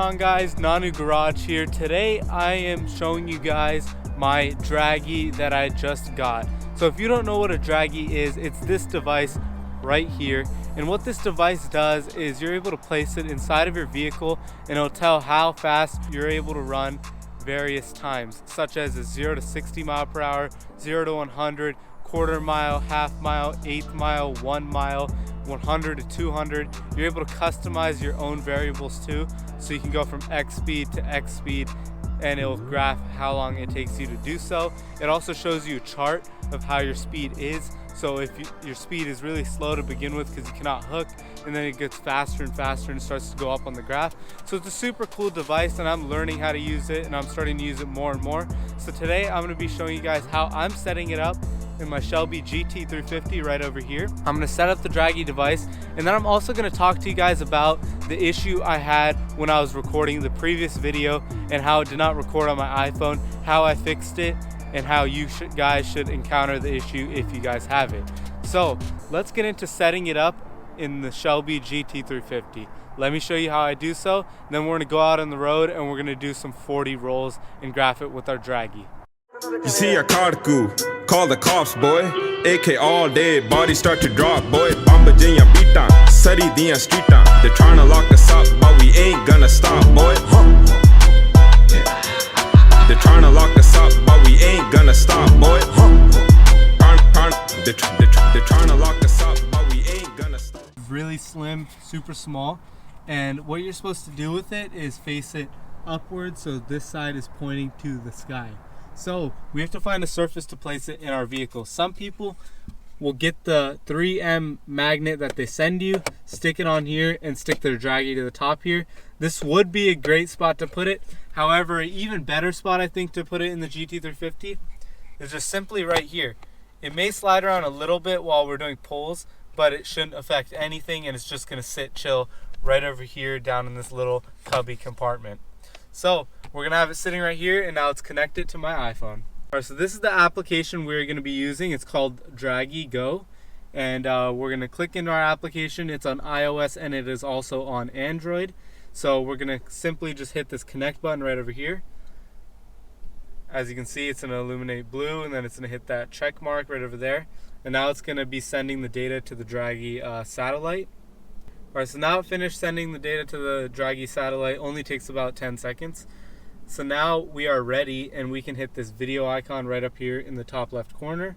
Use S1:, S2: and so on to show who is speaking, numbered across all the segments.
S1: on, guys? Nanu Garage here. Today I am showing you guys my Draggy that I just got. So if you don't know what a Draggy is, it's this device right here. And what this device does is you're able to place it inside of your vehicle and it'll tell how fast you're able to run various times, such as a 0 to 60 mile per hour, 0 to 100, quarter mile, half mile, eighth mile, 1 mile, 100 to 200. You're able to customize your own variables too, so you can go from X speed to X speed and it'll graph how long it takes you to do so. It also shows you a chart of how your speed is. So if your speed is really slow to begin with because you cannot hook, and then it gets faster and faster and starts to go up on the graph. So it's a super cool device and I'm learning how to use it and I'm starting to use it more and more. So today I'm going to be showing you guys how I'm setting it up in my Shelby Gt350 right over here. I'm going to set up the Draggy device, and then I'm also going to talk to you guys about the issue I had when I was recording the previous video and how it did not record on my iPhone, how I fixed it, and how you guys should encounter the issue if you guys have it. So let's get into setting it up in the Shelby Gt350. Let me show you how I do so. Then we're going to go out on the road and we're going to do some 40 rolls and graph it with our Draggy.
S2: You see a carku, call the cops, boy. AK all day, body start to drop, boy. Bamba jinya beat on, sari diyan street on. They're trying to lock us up, but we ain't gonna stop, boy. They're trying to lock us up, but we ain't gonna stop, boy. They're trying to lock us up, but we ain't gonna stop.
S1: Really slim, super small, and what you're supposed to do with it is face it upwards, so this side is pointing to the sky. So we have to find a surface to place it in our vehicle. Some people will get the 3M magnet that they send you, stick it on here, and stick their Draggy to the top here. This would be a great spot to put it. However, an even better spot I think to put it in the Gt350 is just simply right here. It may slide around a little bit while we're doing pulls, but it shouldn't affect anything, and it's just gonna sit chill right over here down in this little cubby compartment. So we're gonna have it sitting right here, and now it's connected to my iPhone. All right, so this is the application we're gonna be using. It's called Draggy Go, and we're gonna click into our application. It's on iOS and it is also on Android. So we're gonna simply just hit this connect button right over here. As you can see, it's gonna illuminate blue, and then it's gonna hit that check mark right over there. And now it's gonna be sending the data to the Draggy satellite. All right, so now it finished sending the data to the Draggy satellite. Only takes about 10 seconds. So now we are ready, and we can hit this video icon right up here in the top left corner.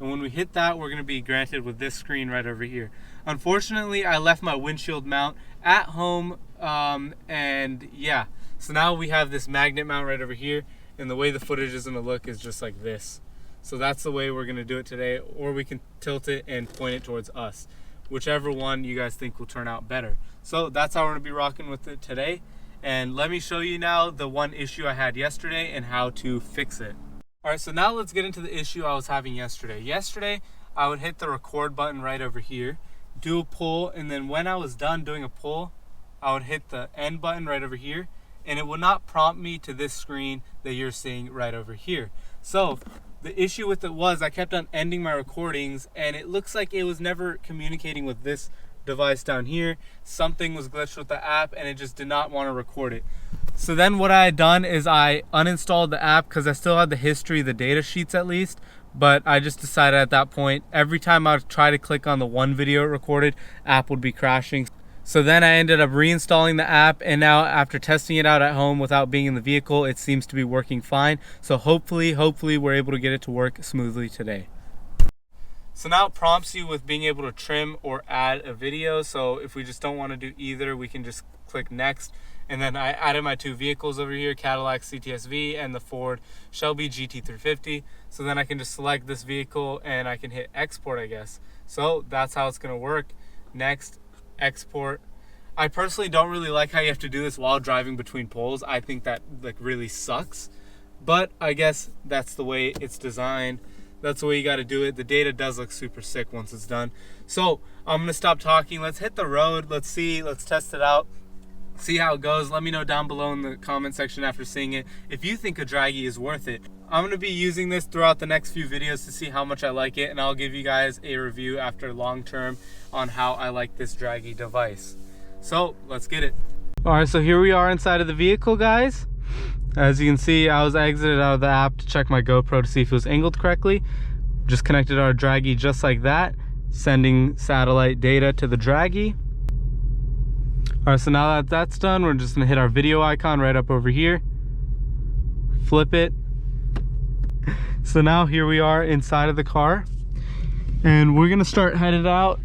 S1: And when we hit that, we're gonna be granted with this screen right over here. Unfortunately, I left my windshield mount at home, and yeah. So now we have this magnet mount right over here, and the way the footage is gonna look is just like this. So that's the way we're gonna do it today, or we can tilt it and point it towards us. Whichever one you guys think will turn out better. So that's how we're gonna be rocking with it today. And let me show you now the one issue I had yesterday and how to fix it. All right, so now let's get into the issue I was having yesterday. Yesterday, I would hit the record button right over here, do a pull, and then when I was done doing a pull, I would hit the end button right over here, and it would not prompt me to this screen that you're seeing right over here. So the issue with it was I kept on ending my recordings, and it looks like it was never communicating with this device down here. Something was glitched with the app, and it just did not want to record it. So then what I had done is I uninstalled the app because I still had the history, the data sheets at least, but I just decided at that point, every time I would try to click on the one video it recorded, app would be crashing. So then I ended up reinstalling the app, and now after testing it out at home without being in the vehicle, it seems to be working fine. So hopefully we're able to get it to work smoothly today. So now it prompts you with being able to trim or add a video. So if we just don't want to do either, we can just click next. And then I added my two vehicles over here, Cadillac CTS-V and the Ford Shelby Gt350. So then I can just select this vehicle and I can hit export, I guess. So that's how it's gonna work. Next, export. I personally don't really like how you have to do this while driving between poles. I think that like really sucks, but I guess that's the way it's designed. That's the way you got to do it. The data does look super sick once it's done. So I'm gonna stop talking. Let's hit the road. Let's test it out, see how it goes. Let me know down below in the comment section after seeing it if you think a Draggy is worth it. I'm gonna be using this throughout the next few videos to see how much I like it, and I'll give you guys a review after long term on how I like this Draggy device. So let's get it. All right, so here we are inside of the vehicle, guys. As you can see, I was exited out of the app to check my GoPro to see if it was angled correctly. Just connected our Draggy just like that, sending satellite data to the Draggy. All right, so now that that's done, we're just gonna hit our video icon right up over here. Flip it. So now here we are inside of the car. And we're gonna start headed out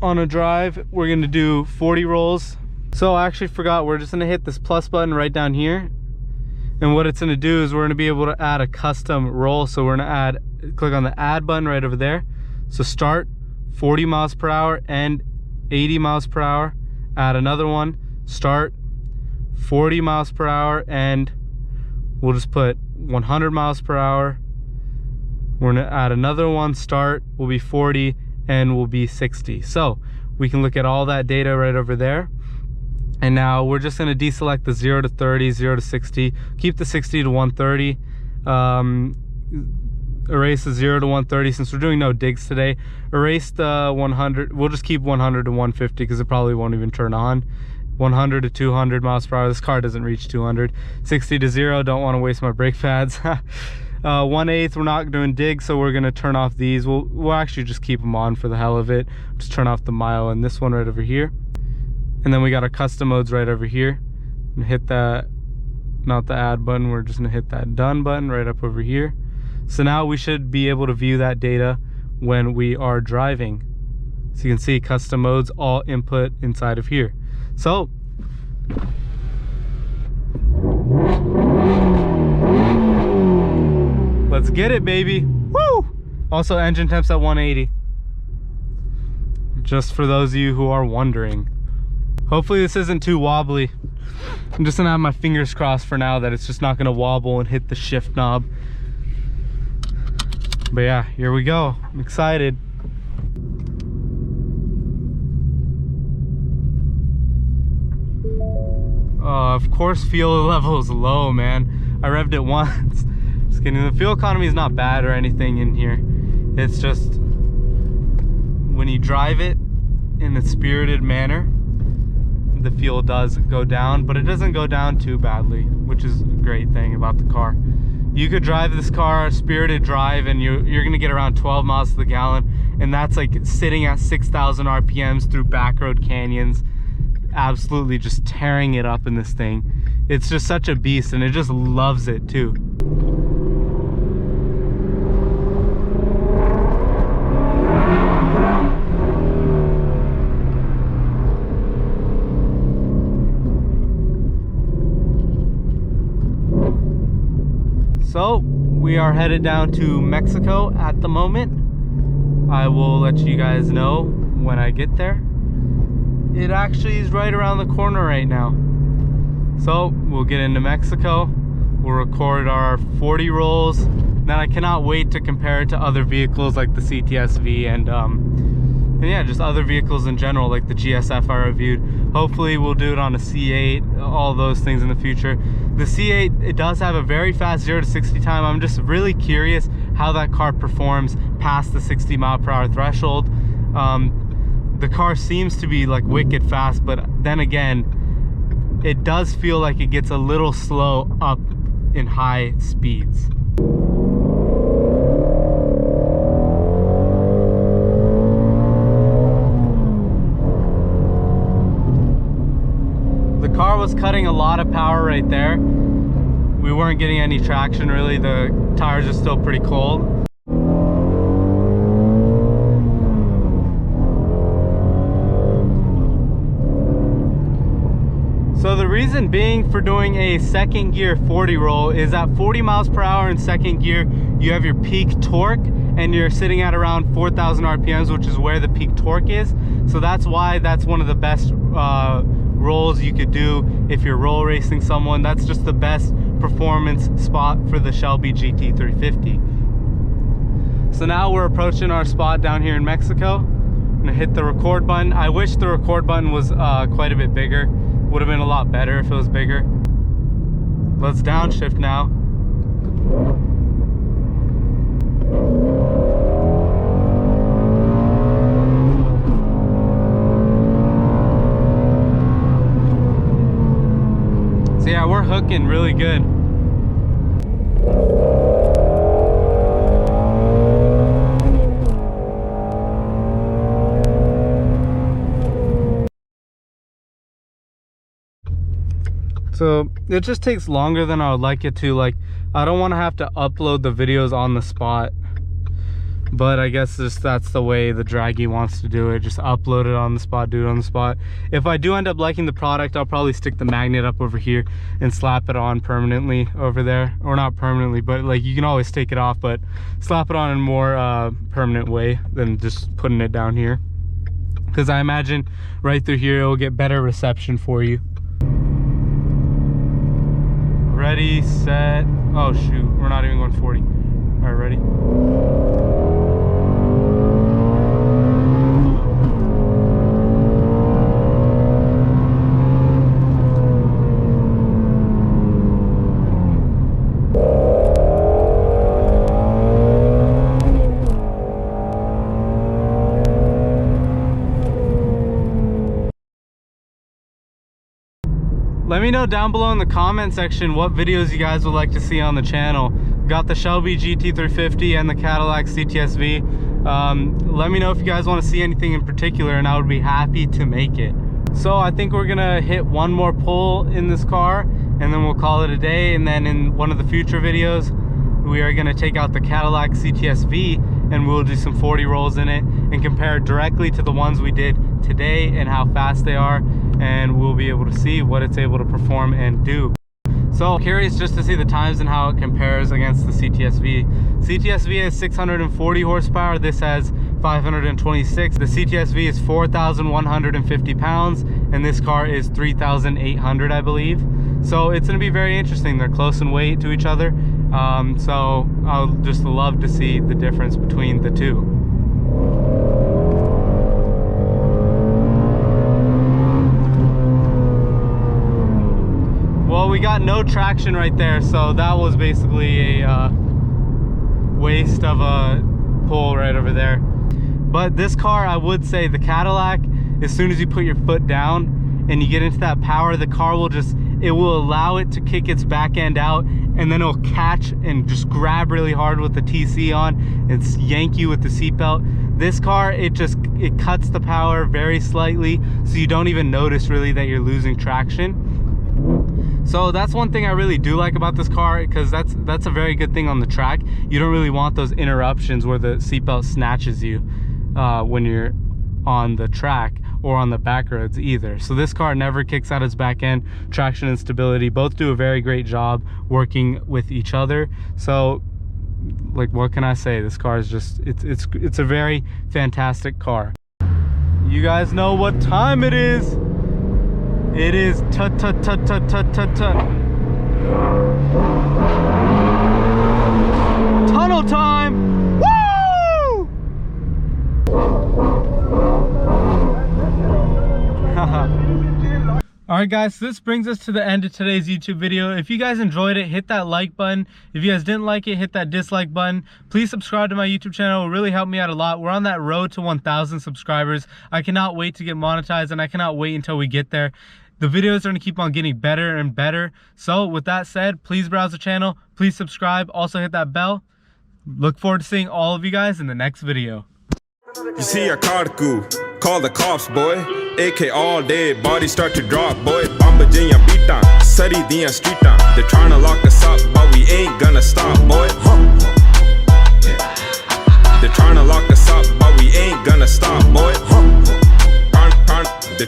S1: on a drive. We're gonna do 40 rolls. So I actually forgot, we're just gonna hit this plus button right down here. And what it's gonna do is we're gonna be able to add a custom roll. So we're gonna click on the add button right over there. So start 40 miles per hour and 80 miles per hour. Add another one, start 40 miles per hour, and we'll just put 100 miles per hour. We're gonna add another one, start will be 40 and will be 60. So we can look at all that data right over there. And now we're just gonna deselect the 0 to 30, 0 to 60, keep the 60 to 130, erase the 0 to 130 since we're doing no digs today. Erase the 100, we'll just keep 100 to 150 because it probably won't even turn on. 100 to 200 miles per hour, this car doesn't reach 200. 60 to 0, don't want to waste my brake pads. 1/8, we're not doing digs, so we're gonna turn off these. We'll actually just keep them on for the hell of it. Just turn off the mile and this one right over here. And then we got our custom modes right over here. And hit that, not the add button, we're just gonna hit that done button right up over here. So now we should be able to view that data when we are driving. So you can see custom modes all input inside of here. So let's get it, baby. Woo! Also engine temps at 180. Just for those of you who are wondering. Hopefully this isn't too wobbly. I'm just gonna have my fingers crossed for now that it's just not gonna wobble and hit the shift knob. But yeah, here we go. I'm excited. Of course fuel level is low, man. I revved it once. Just kidding. The fuel economy is not bad or anything in here. It's just when you drive it in a spirited manner, the fuel does go down, but it doesn't go down too badly, which is a great thing about the car. You could drive this car a spirited drive and you're gonna get around 12 miles to the gallon, and that's like sitting at 6,000 RPMs through back road canyons, absolutely just tearing it up in this thing. It's just such a beast, and it just loves it too. So we are headed down to Mexico at the moment. I will let you guys know when I get there. It actually is right around the corner right now. So we'll get into Mexico. We'll record our 40 rolls. Then I cannot wait to compare it to other vehicles like the CTS-V and yeah, just other vehicles in general, like the GSF I reviewed. Hopefully we'll do it on a C8, all those things in the future. The C8, it does have a very fast 0 to 60 time. I'm just really curious how that car performs past the 60 mile per hour threshold. The car seems to be like wicked fast, but then again, it does feel like it gets a little slow up in high speeds. The car was cutting a lot of power right there. We weren't getting any traction really. The tires are still pretty cold. So the reason being for doing a second gear 40 roll is at 40 miles per hour in second gear, you have your peak torque and you're sitting at around 4,000 RPMs, which is where the peak torque is. So that's why that's one of the best rolls you could do if you're roll racing someone. That's just the best performance spot for the Shelby Gt350. So now we're approaching our spot down here in Mexico. I'm gonna hit the record button. I wish the record button was quite a bit bigger. Would have been a lot better if it was bigger. Let's downshift now. hooking really good. So it just takes longer than I would like it to. Like, I don't want to have to upload the videos on the spot, but I guess that's the way the Draggy wants to do it. Just upload it on the spot, do it on the spot. If I do end up liking the product, I'll probably stick the magnet up over here and slap it on permanently over there. Or not permanently, but like you can always take it off, but slap it on in a more permanent way than just putting it down here. Because I imagine right through here, it will get better reception for you. Ready, set. Oh shoot, we're not even going 40. All right, ready? Let me know down below in the comment section what videos you guys would like to see on the channel. Got the Shelby Gt350 and the Cadillac CTS-V. Let me know if you guys want to see anything in particular, and I would be happy to make it. So I think we're gonna hit one more pull in this car, and then we'll call it a day. And then in one of the future videos, we are gonna take out the Cadillac CTS-V and we'll do some 40 rolls in it and compare it directly to the ones we did today and how fast they are, and we'll be able to see what it's able to perform and do. So curious just to see the times and how it compares against the CTS-V. CTS-V has 640 horsepower, this has 526. The CTS-V is 4,150 pounds and this car is 3,800, I believe. So it's going to be very interesting. They're close in weight to each other. So I'll just love to see the difference between the two. Well, we got no traction right there, so that was basically a waste of a pull right over there. But this car, I would say the Cadillac, as soon as you put your foot down and you get into that power, the car will just, it will allow it to kick its back end out, and then it'll catch and just grab really hard with the TC on and yank you with the seatbelt. This car, it cuts the power very slightly, so you don't even notice really that you're losing traction. So that's one thing I really do like about this car, because that's a very good thing on the track. You don't really want those interruptions where the seatbelt snatches you when you're on the track or on the back roads either. So this car never kicks out its back end. Traction and stability both do a very great job working with each other. So like, what can I say? This car is just, it's a very fantastic car. You guys know what time it is. It is tunnel time. Woo! Alright guys, so this brings us to the end of today's YouTube video. If you guys enjoyed it, hit that like button. If you guys didn't like it, hit that dislike button. Please subscribe to my YouTube channel. It will really help me out a lot. We're on that road to 1,000 subscribers. I cannot wait to get monetized, and I cannot wait until we get there. The videos are going to keep on getting better and better. So with that said, please browse the channel. Please subscribe. Also hit that bell. Look forward to seeing all of you guys in the next video.
S2: You see a carku, call the cops, boy. AK all day, body start to drop, boy. Bomba jinya beataan, sari diyan streetaan. They're trying to lock us up, but we ain't gonna stop, boy. They're trying to lock us up, but we ain't gonna stop, boy. They're